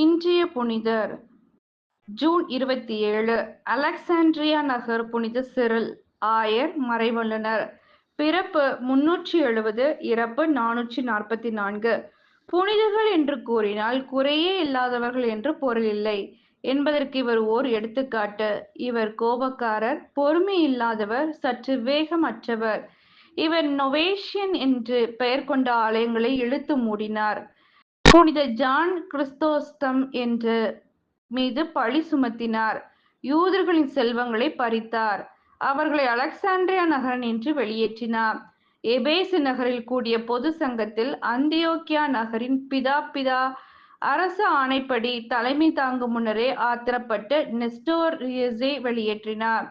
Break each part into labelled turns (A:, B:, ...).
A: இன்றைய புனிதர் June 27 Alexandria நகர் புனித சிரில் ஆயர் மறைவல்லுனர். பிறப்பு 370, இறப்பு 444. புனிதர்கள் என்று கூறினால் குறையே இல்லாதவர்கள் என்று பொருள் இல்லை என்பதற்கு இவர் ஓர் எடுத்துக்காட்டு. இவர் கோபக்காரர், பொறுமை இல்லாதவர், சற்று வேகமற்றவர். இவர் நொவேஷியன் என்று பெயர் கொண்ட ஆலயங்களை இழுத்து மூடினார். புனித ஜான் கிறிஸ்தோஸ்தம் என்ற மீது பழி சுமத்தினார். யூதர்களின் செல்வங்களை பறித்தார். அவர்களை அலெக்சாண்ட்ரியா நகரினின்று வெளியேற்றினார். எபேசு நகரில் கூடிய பொது சங்கத்தில் அந்தியோக்கியா நகரின் பிதா அரச ஆணைப்படி தலைமை தாங்கும் முன்னரே ஆத்திரப்பட்டு நெஸ்டோரியஸை வெளியேற்றினார்.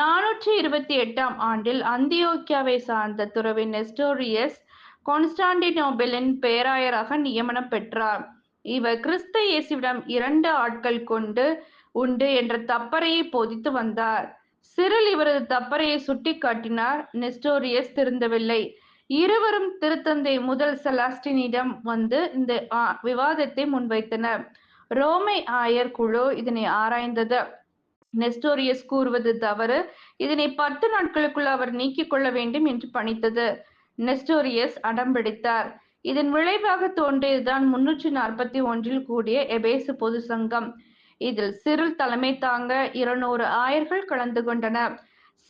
A: 428ஆம் ஆண்டில் அந்தியோக்கியாவை சார்ந்த துறவி நெஸ்டோரியஸ் கான்ஸ்டாண்டினோபிளின் பேராயராக நியமனம் பெற்றார். இவர் கிறிஸ்து இயேசுவிடம் 2 ஆட்கள் உண்டு என்ற தப்பறையை போதித்து வந்தார். சிரில் இவரது தப்பறையை சுட்டிக்காட்டினார். நெஸ்டோரியஸ் திருந்தவில்லை. இருவரும் திருத்தந்தை முதல் செலாஸ்டினிடம் வந்து இந்த விவாதத்தை முன்வைத்தனர். ரோமை ஆயர் குழு இதனை ஆராய்ந்தது. நெஸ்டோரியஸ் கூறுவது தவறு, இதனை 10 நாட்களுக்குள் அவர் நீக்கிக் கொள்ள வேண்டும் என்று பணித்தது. நெஸ்டோரியஸ் அடம்பிடித்தார். இதன் விளைவாக தோன்றியதுதான் 341 கூடிய எபேசு பொது சங்கம். இதில் சிரில் தலைமை தாங்க 200 ஆயர்கள் கலந்து கொண்டனர்.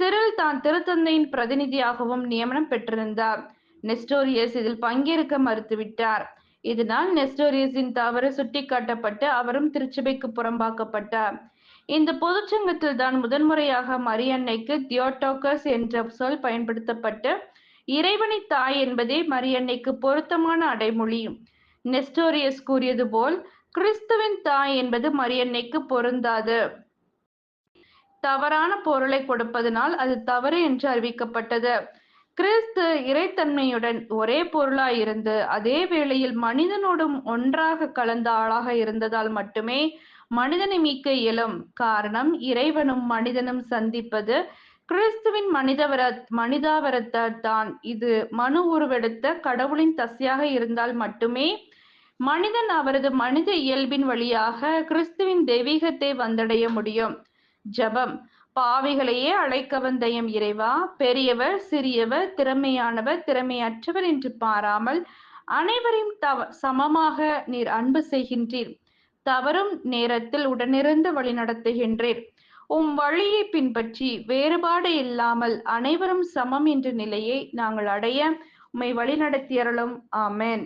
A: சிரில் தான் திருத்தந்தையின் பிரதிநிதியாகவும் நியமனம் பெற்றிருந்தார். நெஸ்டோரியஸ் இதில் பங்கேற்க மறுத்துவிட்டார். இதனால் நெஸ்டோரியஸின் தவறு சுட்டிக்காட்டப்பட்டு அவரும் திருச்சபைக்கு புறம்பாக்கப்பட்டார். இந்த பொதுச்சங்கத்தில் தான் முதன்முறையாக மரியன்னைக்கு தியோடோக்கஸ் என்ற சொல் பயன்படுத்தப்பட்டு இறைவனை தாய் என்பதே மரியன்னைக்கு பொருத்தமான அடைமொழி. நெஸ்டோரியஸ் கூறியது போல் கிறிஸ்துவின் தாய் என்பது மரியன்னைக்கு பொருந்தாது. தவறான பொருளை கொடுப்பதனால் அது தவறு என்று அறிவிக்கப்பட்டது. கிறிஸ்து இறைத்தன்மையுடன் ஒரே பொருளாயிருந்து அதே வேளையில் மனிதனோடும் ஒன்றாக கலந்த ஆளாக இருந்ததால் மட்டுமே மனிதனை மீட்க இயலும். காரணம், இறைவனும் மனிதனும் சந்திப்பது கிறிஸ்துவின் மனிதாவரத்தால் தான். இது மனு உருவெடுத்த கடவுளின் தசையாக இருந்தால் மட்டுமே மனிதன் அவரது மனித இயல்பின் வழியாக கிறிஸ்துவின் தெய்வீகத்தை வந்தடைய முடியும். ஜெபம். பாவிகளையே அழைக்க வந்த எம் இறைவா, பெரியவர், சிறியவர், திறமையானவர், திறமையற்றவர் என்று பாராமல் அனைவரையும் சமமாக நீர் அன்பு செய்கின்றீர். தவறும் நேரத்தில் உடனிருந்து வழிநடத்துகின்றீர். வழியை பின்பற்றி வேறுபாடு இல்லாமல் அனைவரும் சமம் என்ற நிலையை நாங்கள் அடைய உம்மை வழிநடத்தியருளும். ஆமென்.